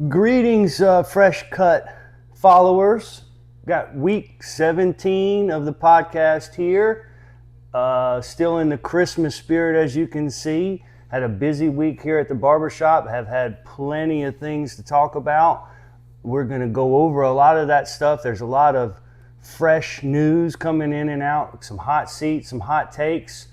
Greetings, fresh cut followers. Got week 17 of the podcast here. Still in the Christmas spirit, as you can see. Had a busy week here at the barbershop. Have had plenty of things to talk about. We're going to go over a lot of that stuff. There's a lot of fresh news coming in and out, some hot seats, some hot takes.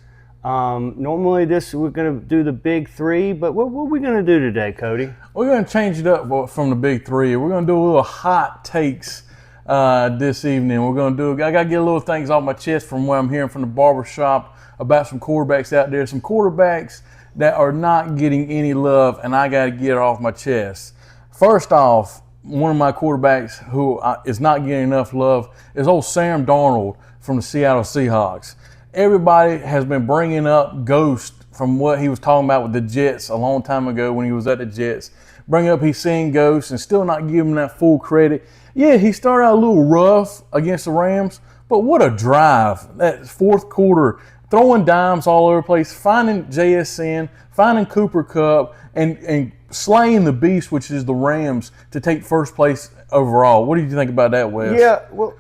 Normally we're going to do the big three, but what are we going to do today, Cody? We're going to change it up from the big three. We're going to do a little hot takes this evening. I got to get a little things off my chest from what I'm hearing from the barbershop about some quarterbacks out there, some quarterbacks that are not getting any love, and I got to get it off my chest. First off, one of my quarterbacks who is not getting enough love is old Sam Darnold from the Seattle Seahawks. Everybody has been bringing up Ghost from what he was talking about with the Jets a long time ago when he was at the Jets. Bring up he's seeing Ghost and still not giving him that full credit. Yeah, he started out a little rough against the Rams, but what a drive. That fourth quarter, throwing dimes all over the place, finding JSN, finding Cooper Kupp, and slaying the beast, which is the Rams, to take first place overall. What do you think about that, Wes? Yeah, well,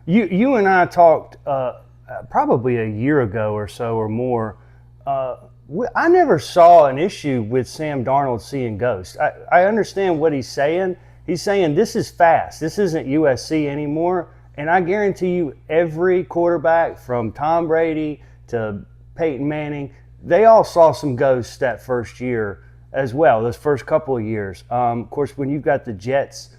you and I talked probably a year ago or so or more. I never saw an issue with Sam Darnold seeing ghosts. I understand what he's saying. He's saying this is fast. This isn't USC anymore. And I guarantee you every quarterback from Tom Brady to Peyton Manning, they all saw some ghosts that first year as well, those first couple of years. Of course, when you've got the Jets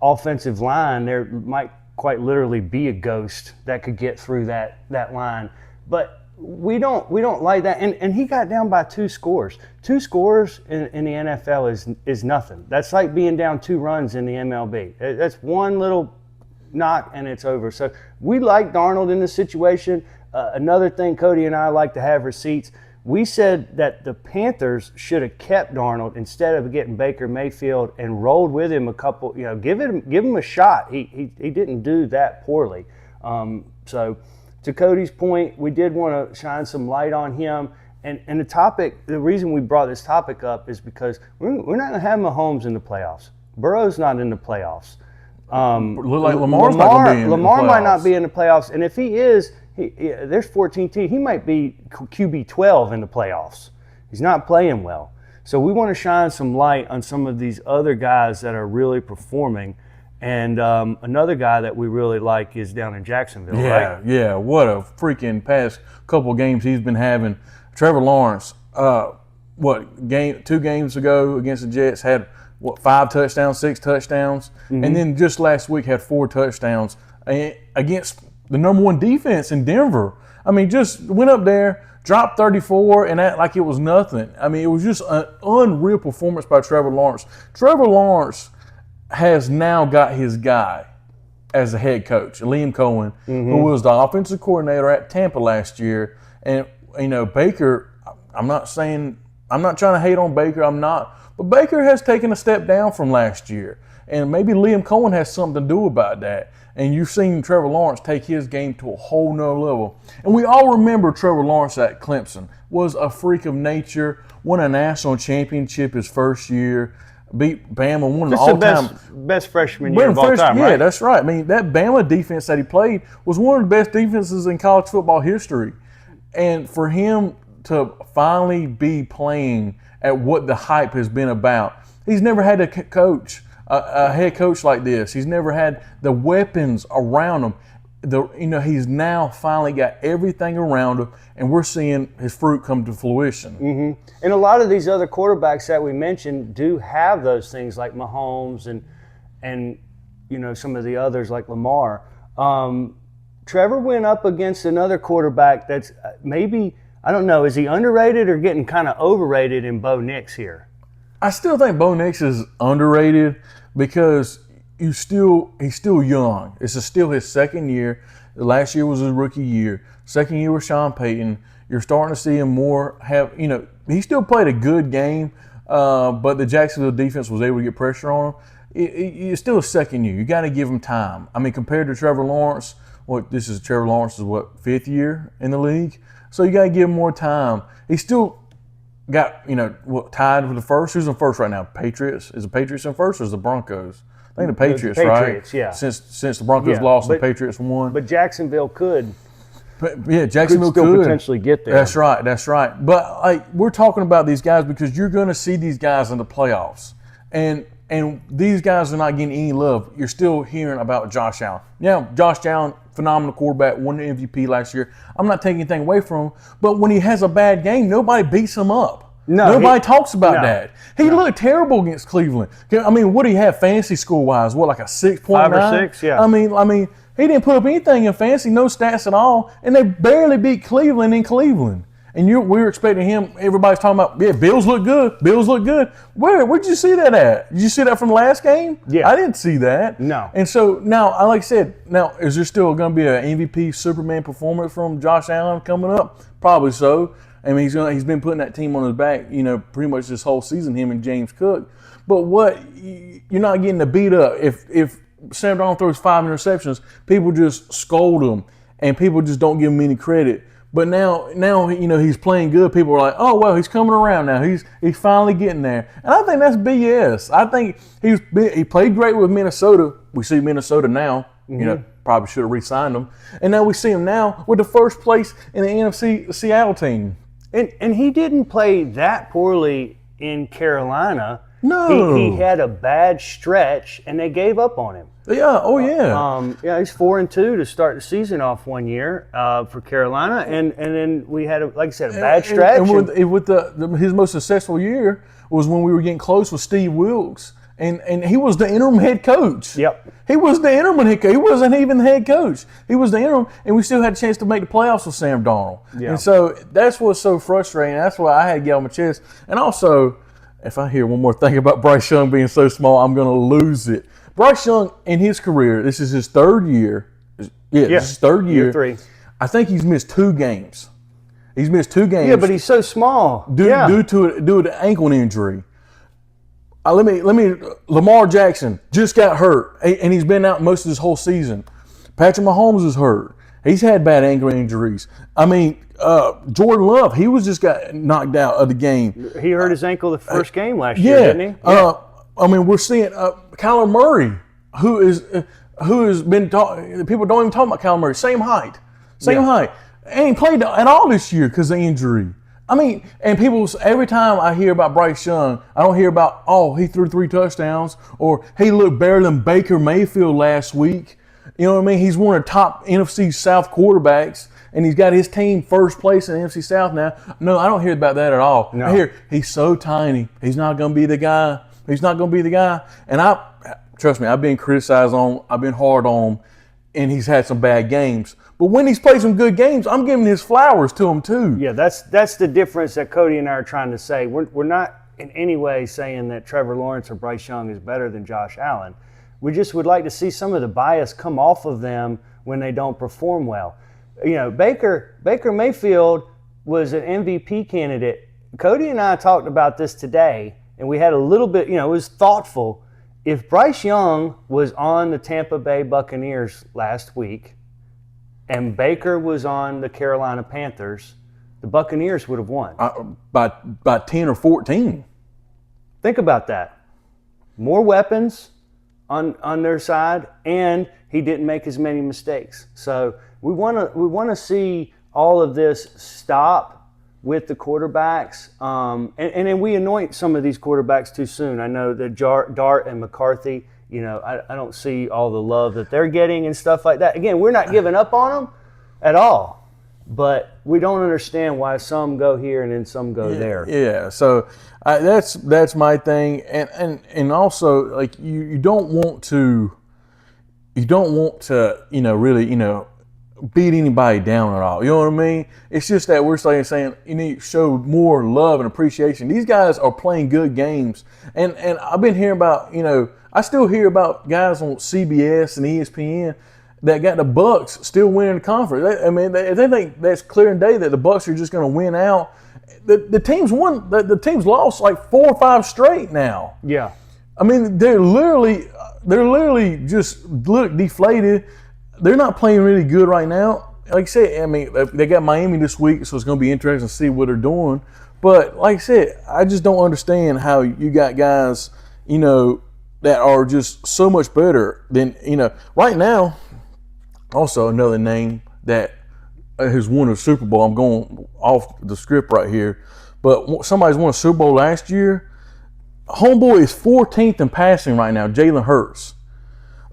offensive line, there might quite literally be a ghost that could get through that line. But we don't like that. And he got down by 2 scores. 2 scores in the NFL is nothing. That's like being down 2 runs in the MLB. That's one little knock and it's over. So we like Darnold in this situation. Another thing, Cody and I like to have receipts. We said that the Panthers should have kept Darnold instead of getting Baker Mayfield and rolled with him a couple. Give him a shot. He didn't do that poorly. So to Cody's point, we did want to shine some light on him. And the reason we brought this topic up is because we're not going to have Mahomes in the playoffs. Burrow's not in the playoffs. Look like Lamar might not be in the playoffs, and if he is, there's 14 teams. He might be QB 12 in the playoffs. He's not playing well. So we want to shine some light on some of these other guys that are really performing. And another guy that we really like is down in Jacksonville, right? Yeah, what a freaking past couple games he's been having. Trevor Lawrence, 2 games ago against the Jets had 5 touchdowns, 6 touchdowns, and then just last week had 4 touchdowns against the number 1 defense in Denver. I mean, just went up there, dropped 34, and act like it was nothing. I mean, it was just an unreal performance by Trevor Lawrence. Trevor Lawrence has now got his guy as the head coach, Liam Cohen, who was the offensive coordinator at Tampa last year. And, Baker, I'm not trying to hate on Baker, but Baker has taken a step down from last year. And maybe Liam Cohen has something to do about that. And you've seen Trevor Lawrence take his game to a whole nother level. And we all remember Trevor Lawrence at Clemson was a freak of nature, won a national championship his first year, beat Bama, one of the all-time best freshman year of all time, right? Yeah, that's right. I mean, that Bama defense that he played was one of the best defenses in college football history. And for him to finally be playing at what the hype has been about, he's never had a head coach like this. He's never had the weapons around him. He's now finally got everything around him, and we're seeing his fruit come to fruition. Mm-hmm. And a lot of these other quarterbacks that we mentioned do have those things, like Mahomes and some of the others like Lamar. Trevor went up against another quarterback that's maybe, I don't know, is he underrated or getting kind of overrated in Bo Nix here? I still think Bo Nix is underrated because he's still young. It's still his second year. Last year was his rookie year. Second year with Sean Payton. You're starting to see him more he still played a good game, but the Jacksonville defense was able to get pressure on him. It's still a second year. You got to give him time. I mean, compared to Trevor Lawrence, Trevor Lawrence's 5th year in the league? So you got to give him more time. He's still got tied for the first. Who's in first right now? Patriots. Is the Patriots in first or is the Broncos? I think the Patriots, right? Yeah. Since the Broncos lost, the Patriots won. But Jacksonville could Jacksonville still potentially get there. That's right. But we're talking about these guys because you're going to see these guys in the playoffs, and these guys are not getting any love. You're still hearing about Josh Allen. Now, Josh Allen, phenomenal quarterback, won the MVP last year. I'm not taking anything away from him, but when he has a bad game, nobody beats him up. Nobody talks about that. He looked terrible against Cleveland. I mean, what do you have fantasy score wise? What, like a 6.9? 5 or 6, yeah. I mean, he didn't put up anything in fantasy, no stats at all, and they barely beat Cleveland in Cleveland. And we were expecting him. Everybody's talking about, Bills look good. Bills look good. Where'd you see that at? Did you see that from last game? Yeah, I didn't see that. No. And so now, like I said, is there still going to be an MVP Superman performance from Josh Allen coming up? Probably so. I mean, he's been putting that team on his back, pretty much this whole season, him and James Cook. But you're not getting to beat up. If Sam Darnold throws 5 interceptions, people just scold him, and people just don't give him any credit. But now he's playing good. People are like, oh well, he's coming around now. He's finally getting there, and I think that's BS. I think he played great with Minnesota. We see Minnesota now. Mm-hmm. Probably should have re-signed him, and now we see him now with the first place in the NFC Seattle team. And he didn't play that poorly in Carolina. No, he had a bad stretch, and they gave up on him. Yeah. Oh yeah. He's 4-2 to start the season off one year for Carolina, and then we had, like I said, a bad stretch. And with his most successful year was when we were getting close with Steve Wilkes, and he was the interim head coach. Yep. He was the interim head coach. He wasn't even the head coach. He was the interim, and we still had a chance to make the playoffs with Sam Darnold. Yeah. And so that's what's so frustrating. That's why I had to get on my chest. And also, if I hear one more thing about Bryce Young being so small, I'm going to lose it. Bryce Young, in his career, this is his third year. This is his third year. Year 3. I think he's missed 2 games. He's missed 2 games. Yeah, but he's so small. Due to an ankle injury. Lamar Jackson just got hurt, and he's been out most of this whole season. Patrick Mahomes is hurt. He's had bad ankle injuries. I mean, Jordan Love, he just got knocked out of the game. He hurt his ankle the first game last year, didn't he? Yeah. I mean, we're seeing Kyler Murray, who has been people don't even talk about Kyler Murray. Same height. Ain't played at all this year because of injury. I mean, and people, every time I hear about Bryce Young, I don't hear about, he threw 3 touchdowns, or he looked better than Baker Mayfield last week. You know what I mean? He's one of the top NFC South quarterbacks, and he's got his team first place in the NFC South now. No, I don't hear about that at all. No. I hear he's so tiny. He's not going to be the guy. And trust me, I've been criticized on him. I've been hard on him, and he's had some bad games. But when he's played some good games, I'm giving his flowers to him too. Yeah, that's the difference that Cody and I are trying to say. We're not in any way saying that Trevor Lawrence or Bryce Young is better than Josh Allen. We just would like to see some of the bias come off of them when they don't perform well. Baker Mayfield was an MVP candidate. Cody and I talked about this today, and we had a little bit, it was thoughtful. If Bryce Young was on the Tampa Bay Buccaneers last week and Baker was on the Carolina Panthers, the Buccaneers would have won. By 10 or 14. Think about that. More weapons on their side, and he didn't make as many mistakes. So we want to see all of this stop with the quarterbacks, and then we anoint some of these quarterbacks too soon. I know that Dart and McCarthy, I don't see all the love that they're getting and stuff like that. Again, we're not giving up on them at all, but we don't understand why some go here and then some go there. Yeah, so that's my thing, and also, like, you don't want to really beat anybody down at all. You know what I mean? It's just that we're saying you need to show more love and appreciation. These guys are playing good games, and I've been hearing about, I still hear about guys on CBS and ESPN that got the Bucks still winning the conference. If they think that's clear and day that the Bucks are just going to win out, the team's lost like 4 or 5 straight now. Yeah. I mean, they're literally just look deflated. They're not playing really good right now. Like I said, they got Miami this week, so it's going to be interesting to see what they're doing. But like I said, I just don't understand how you got guys, that are just so much better than, right now. Also, another name that has won a Super Bowl. I'm going off the script right here, but somebody's won a Super Bowl last year. Homeboy is 14th in passing right now, Jalen Hurts.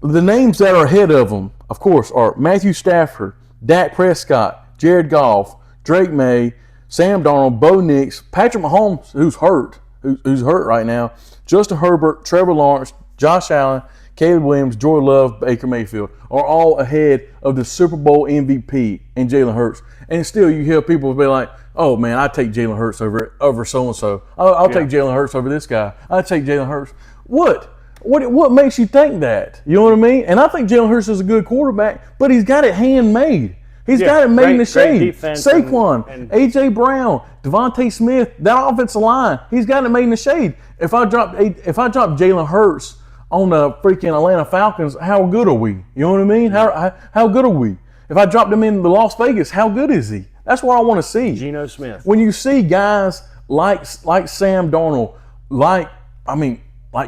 The names that are ahead of him, of course, are Matthew Stafford, Dak Prescott, Jared Goff, Drake May, Sam Darnold, Bo Nix, Patrick Mahomes, who's hurt right now, Justin Herbert, Trevor Lawrence, Josh Allen, Caleb Williams, Jordan Love, Baker Mayfield are all ahead of the Super Bowl MVP and Jalen Hurts. And still, you hear people be like, "Oh man, I take Jalen Hurts over so and so. I'll take Jalen Hurts over this guy. I take Jalen Hurts." What makes you think that? You know what I mean? And I think Jalen Hurts is a good quarterback, but he's got it handmade. He's got it made in the shade. Saquon, and A.J. Brown, Devontae Smith, that offensive line, he's got it made in the shade. If I drop Jalen Hurts on the freaking Atlanta Falcons, how good are we? You know what I mean? How good are we? If I drop them in the Las Vegas, how good is he? That's what I want to see. Geno Smith. When you see guys like Sam Darnold, like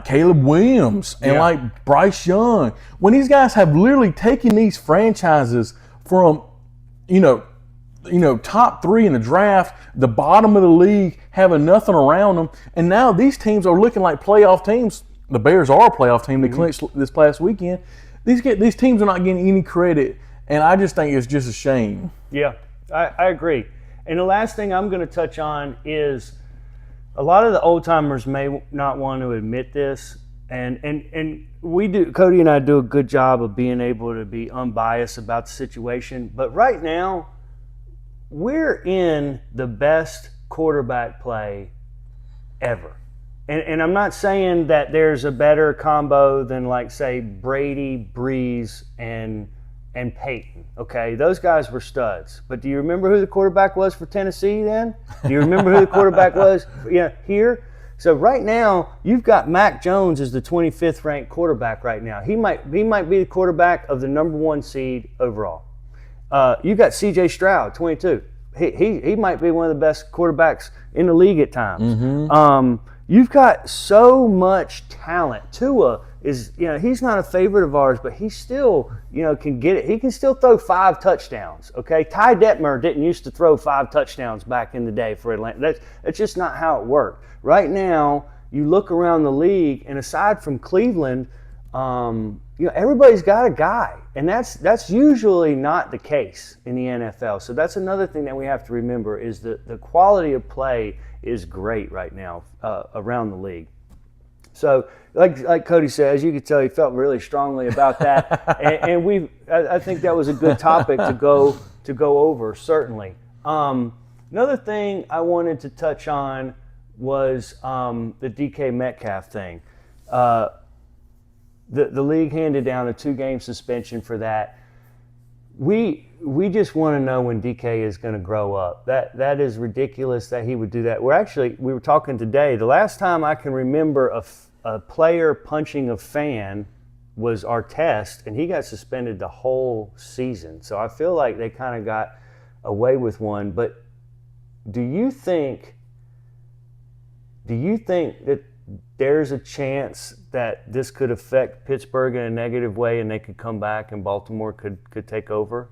Caleb Williams and like Bryce Young, when these guys have literally taken these franchises from, top 3 in the draft, the bottom of the league, having nothing around them, and now these teams are looking like playoff teams. The Bears are a playoff team. They clinched this past weekend. These teams are not getting any credit, and I just think it's just a shame. Yeah, I agree. And the last thing I'm going to touch on is a lot of the old timers may not want to admit this, and we do. Cody and I do a good job of being able to be unbiased about the situation. But right now, we're in the best quarterback play ever. And I'm not saying that there's a better combo than, like, say, Brady, Breeze, and Peyton. Okay, those guys were studs. But do you remember who the quarterback was for Tennessee then? Do you remember who the quarterback was here? So right now, you've got Mac Jones as the 25th ranked quarterback right now. He might be the quarterback of the number 1 seed overall. You got C.J. Stroud, 22. He might be one of the best quarterbacks in the league at times. Mm-hmm. You've got so much talent. Tua is, he's not a favorite of ours, but he still, can get it. He can still throw 5 touchdowns, okay? Ty Detmer didn't used to throw 5 touchdowns back in the day for Atlanta. That's just not how it worked. Right now, you look around the league, and aside from Cleveland, everybody's got a guy, and that's usually not the case in the NFL. So that's another thing that we have to remember is that the quality of play is great right now around the league. So, like Cody said, as you could tell, he felt really strongly about that, and I think that was a good topic to go over. Certainly. Another thing I wanted to touch on was the DK Metcalf thing. The league handed down a 2-game suspension for that. We just want to know when DK is going to grow up. That is ridiculous that he would do that. We were talking today. The last time I can remember a player punching a fan was Artest, and he got suspended the whole season. So I feel like they kind of got away with one. But do you think that there's a chance that this could affect Pittsburgh in a negative way and they could come back and Baltimore could take over?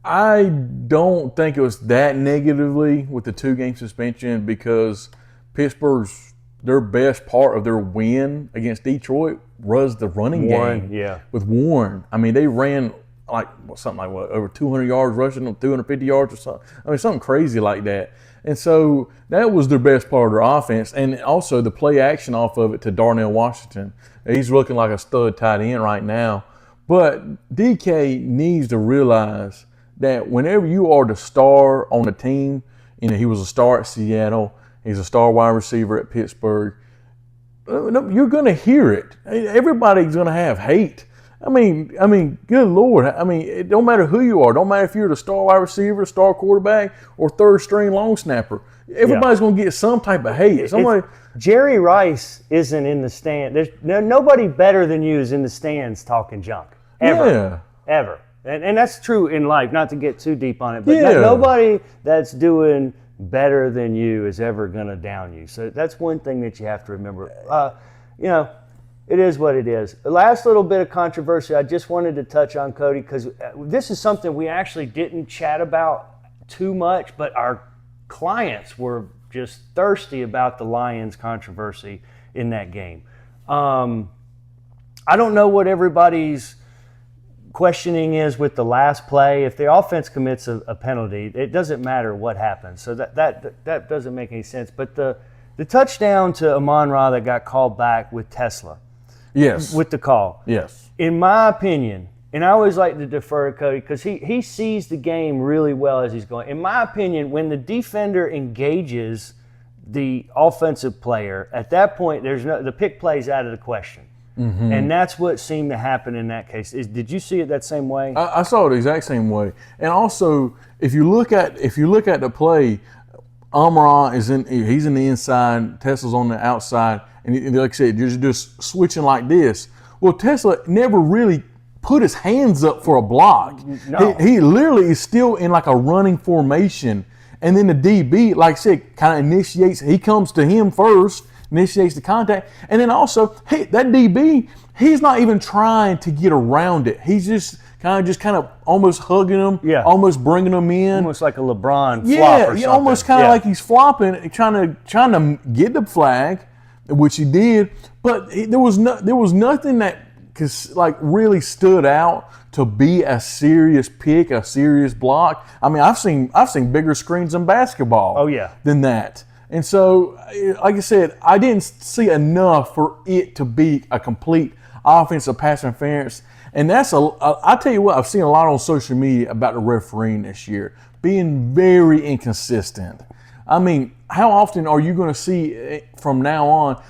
I don't think it was that negatively with the 2-game suspension because Pittsburgh's, their best part of their win against Detroit was the running game with Warren. I mean, they ran over 200 yards rushing, 250 yards or something. I mean, something crazy like that. And so that was their best part of their offense. And also the play action off of it to Darnell Washington. He's looking like a stud tight end right now. But DK needs to realize that whenever you are the star on the team, he was a star at Seattle, he's a star wide receiver at Pittsburgh, you're going to hear it. Everybody's going to have hate. I mean, good Lord. I mean, it don't matter who you are. Don't matter if you're the star wide receiver, star quarterback, or third-string long snapper. Everybody's going to get some type of hate. Jerry Rice isn't in the stand. There's nobody better than you is in the stands talking junk. Ever. And that's true in life, not to get too deep on it. But nobody that's doing better than you is ever going to down you. So that's one thing that you have to remember. It is what it is. The last little bit of controversy I just wanted to touch on, Cody, because this is something we actually didn't chat about too much, but our clients were just thirsty about the Lions controversy in that game. I don't know what everybody's questioning is with the last play. If the offense commits a penalty, it doesn't matter what happens. So that doesn't make any sense. But the touchdown to Amon-Ra that got called back with Tesla. Yes. With the call. Yes. In my opinion, and I always like to defer to Cody because he sees the game really well as he's going. In my opinion, when the defender engages the offensive player, at that point, the pick play's out of the question. Mm-hmm. And that's what seemed to happen in that case. Did you see it that same way? I saw it the exact same way. And also, if you look at the play, Amon-Ra he's in the inside, Tesla's on the outside, and like I said, you're just switching like this. Well, Tesla never really put his hands up for a block. No. He literally is still in like a running formation. And then the DB, like I said, kind of initiates. He comes to him first, initiates the contact. And then also, that DB, he's not even trying to get around it. He's just kind of almost hugging him, almost bringing him in. Almost like a LeBron flop or something. Almost kind of like he's flopping, trying to get the flag, which he did. But there was nothing that really stood out to be a serious pick, a serious block. I mean, I've seen bigger screens in basketball. Oh yeah. Than that. And so, like I said, I didn't see enough for it to be a complete offensive pass interference. And I tell you what, I've seen a lot on social media about the refereeing this year being very inconsistent. I mean, how often are you going to see from now on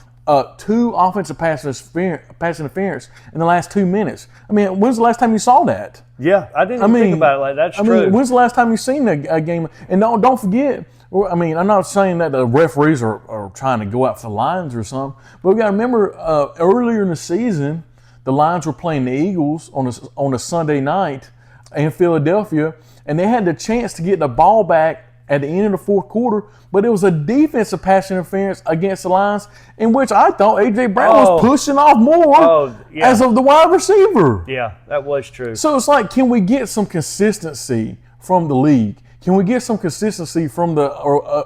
2 offensive pass interference in the last 2 minutes? I mean, when's the last time you saw that? Yeah, I didn't even think about it like that. That's true. When's the last time you seen a game? And don't forget, I mean, I'm not saying that the referees are trying to go out for the Lions or something, but we got to remember earlier in the season, the Lions were playing the Eagles on a Sunday night in Philadelphia, and they had the chance to get the ball back at the end of the fourth quarter, but it was a defensive pass interference against the Lions in which I thought A.J. Brown was pushing off more as of the wide receiver. Yeah, that was true. So it's like, can we get some consistency from the league? Can we get some consistency from the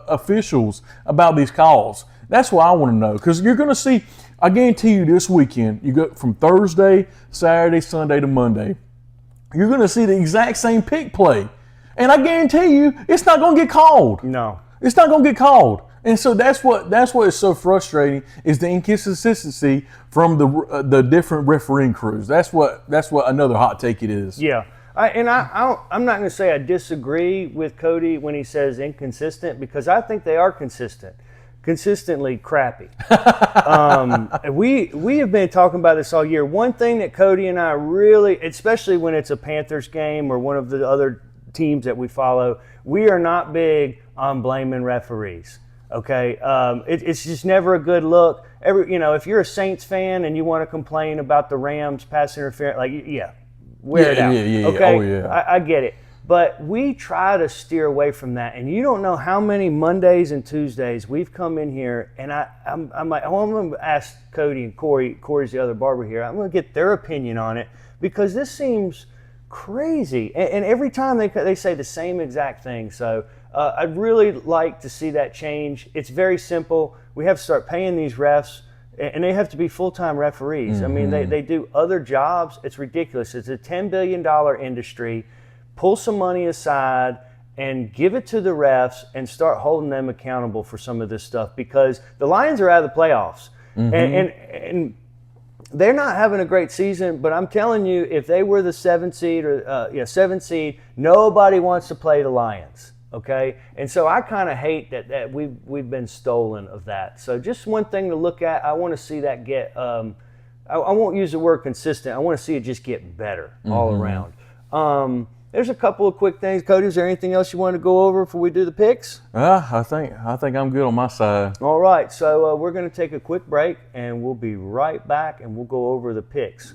officials about these calls? That's what I want to know, because you're going to see, I guarantee you this weekend, you go from Thursday, Saturday, Sunday to Monday, you're going to see the exact same pick play. And I guarantee you, it's not going to get called. No. It's not going to get called. And so that's what is so frustrating, is the inconsistency from the different refereeing crews. That's what another hot take it is. Yeah. I'm not going to say I disagree with Cody when he says inconsistent, because I think they are consistently crappy. We have been talking about this all year. One thing that Cody and I really, especially when it's a Panthers game or one of the other teams that we follow, we are not big on blaming referees. Okay, it's just never a good look. If you're a Saints fan and you want to complain about the Rams pass interference, wear it out. Yeah. Okay, Oh, yeah. I get it. But we try to steer away from that, and you don't know how many Mondays and Tuesdays we've come in here, and I'm like, I'm going to ask Cody and Corey. Corey's the other barber here. I'm going to get their opinion on it, because this seems crazy, and every time they say the same exact thing. So I'd really like to see that change. It's very simple. We have to start paying these refs, and they have to be full-time referees. Mm-hmm. I mean, they do other jobs. It's ridiculous. It's a $10 billion industry. Pull some money aside and give it to the refs and start holding them accountable for some of this stuff, because the Lions are out of the playoffs. Mm-hmm. And they're not having a great season, but I'm telling you, if they were the 7th seed, nobody wants to play the Lions. Okay, and so I kind of hate that we've been stolen of that. So just one thing to look at. I want to see that get. I won't use the word consistent. I want to see it just get better all around. There's a couple of quick things. Cody, is there anything else you want to go over before we do the picks? I think I'm good on my side. All right, so we're going to take a quick break, and we'll be right back, and we'll go over the picks.